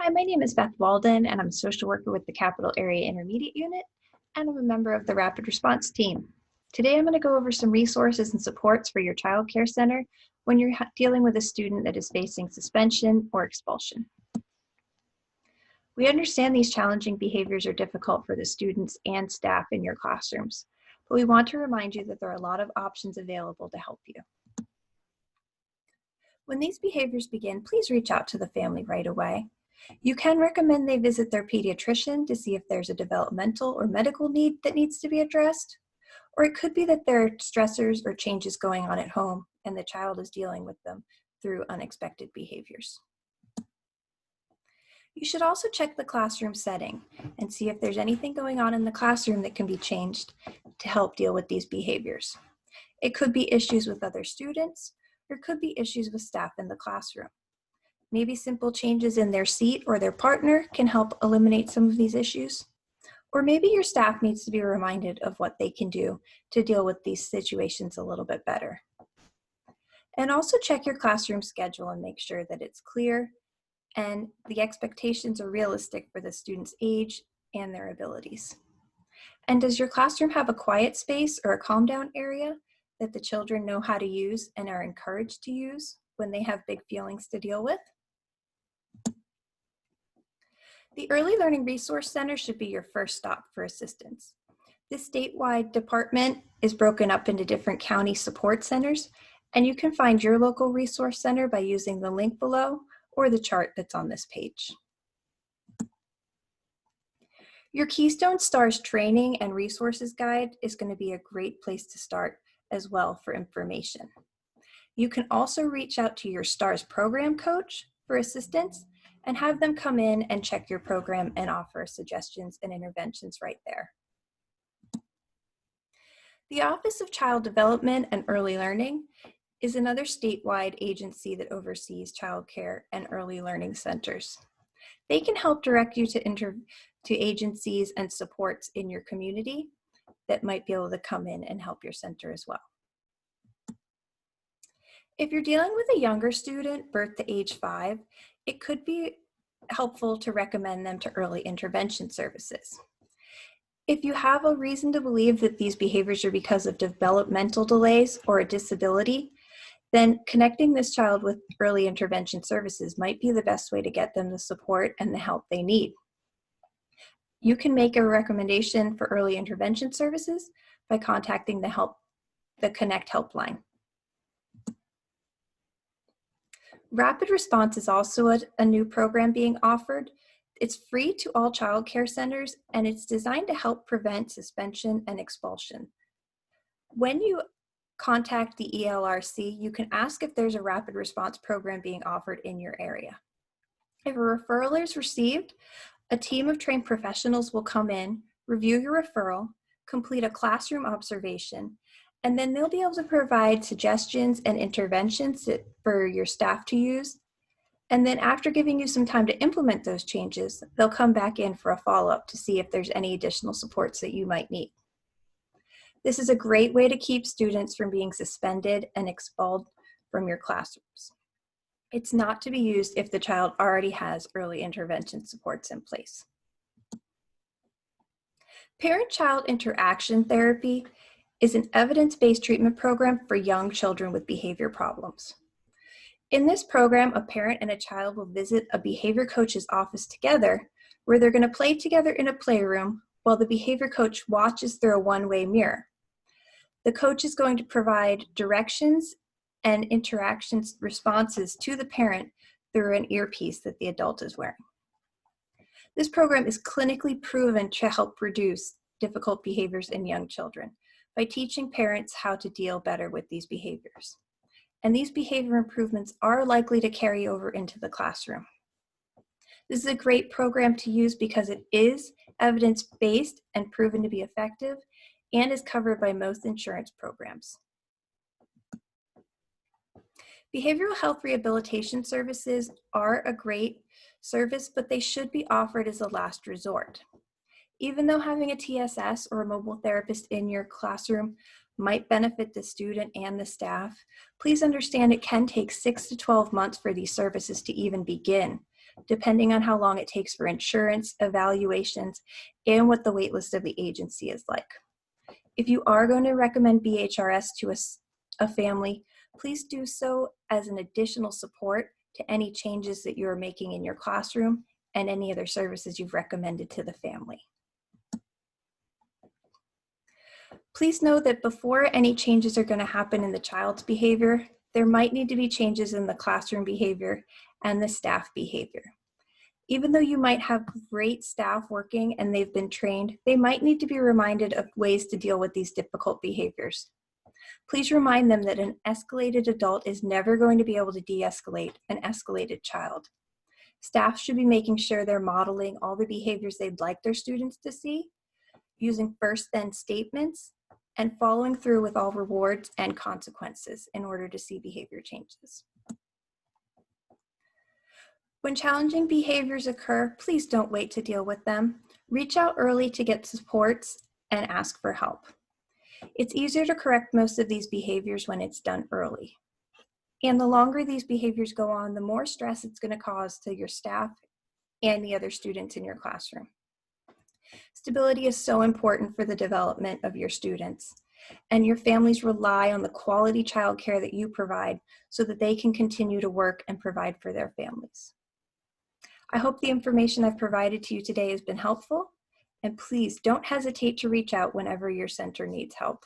Hi, my name is Beth Walden, and I'm a social worker with the Capital Area Intermediate Unit, and I'm a member of the Rapid Response Team. Today, I'm going to go over some resources and supports for your child care center when you're dealing with a student that is facing suspension or expulsion. We understand these challenging behaviors are difficult for the students and staff in your classrooms, but we want to remind you that there are a lot of options available to help you. When these behaviors begin, please reach out to the family right away. You can recommend they visit their pediatrician to see if there's a developmental or medical need that needs to be addressed, or it could be that there are stressors or changes going on at home and the child is dealing with them through unexpected behaviors. You should also check the classroom setting and see if there's anything going on in the classroom that can be changed to help deal with these behaviors. It could be issues with other students, or it could be issues with staff in the classroom. Maybe simple changes in their seat or their partner can help eliminate some of these issues. Or maybe your staff needs to be reminded of what they can do to deal with these situations a little bit better. And also check your classroom schedule and make sure that it's clear and the expectations are realistic for the student's age and their abilities. And does your classroom have a quiet space or a calm down area that the children know how to use and are encouraged to use when they have big feelings to deal with? The Early Learning Resource Center should be your first stop for assistance. This statewide department is broken up into different county support centers, and you can find your local resource center by using the link below or the chart that's on this page. Your Keystone STARS training and resources guide is going to be a great place to start as well for information. You can also reach out to your STARS program coach for assistance and have them come in and check your program and offer suggestions and interventions right there. The Office of Child Development and Early Learning is another statewide agency that oversees child care and early learning centers. They can help direct you to agencies and supports in your community that might be able to come in and help your center as well. If you're dealing with a younger student, birth to age 5, it could be helpful to recommend them to early intervention services. If you have a reason to believe that these behaviors are because of developmental delays or a disability, then connecting this child with early intervention services might be the best way to get them the support and the help they need. You can make a recommendation for early intervention services by contacting the Connect helpline. Rapid Response is also a new program being offered. It's free to all child care centers, and it's designed to help prevent suspension and expulsion. When you contact the ELRC, you can ask if there's a rapid response program being offered in your area. If a referral is received, a team of trained professionals will come in, review your referral, complete a classroom observation, and then they'll be able to provide suggestions and interventions for your staff to use. And then after giving you some time to implement those changes, they'll come back in for a follow-up to see if there's any additional supports that you might need. This is a great way to keep students from being suspended and expelled from your classrooms. It's not to be used if the child already has early intervention supports in place. Parent-child interaction therapy is an evidence-based treatment program for young children with behavior problems. In this program, a parent and a child will visit a behavior coach's office together, where they're going to play together in a playroom while the behavior coach watches through a one-way mirror. The coach is going to provide directions and interactions responses to the parent through an earpiece that the adult is wearing. This program is clinically proven to help reduce difficult behaviors in young children by teaching parents how to deal better with these behaviors. And these behavior improvements are likely to carry over into the classroom. This is a great program to use because it is evidence-based and proven to be effective and is covered by most insurance programs. Behavioral health rehabilitation services are a great service, but they should be offered as a last resort. Even though having a TSS or a mobile therapist in your classroom might benefit the student and the staff, please understand it can take 6 to 12 months for these services to even begin depending on how long it takes for insurance, evaluations, and what the waitlist of the agency is like. If you are going to recommend BHRS to a family, please do so as an additional support to any changes that you are making in your classroom and any other services you've recommended to the family. Please know that before any changes are going to happen in the child's behavior, there might need to be changes in the classroom behavior and the staff behavior. Even though you might have great staff working and they've been trained, they might need to be reminded of ways to deal with these difficult behaviors. Please remind them that an escalated adult is never going to be able to de-escalate an escalated child. Staff should be making sure they're modeling all the behaviors they'd like their students to see, using first-then statements, and following through with all rewards and consequences in order to see behavior changes. When challenging behaviors occur, please don't wait to deal with them. Reach out early to get supports and ask for help. It's easier to correct most of these behaviors when it's done early. And the longer these behaviors go on, the more stress it's going to cause to your staff and the other students in your classroom. Stability is so important for the development of your students, and your families rely on the quality childcare that you provide so that they can continue to work and provide for their families. I hope the information I've provided to you today has been helpful, and please don't hesitate to reach out whenever your center needs help.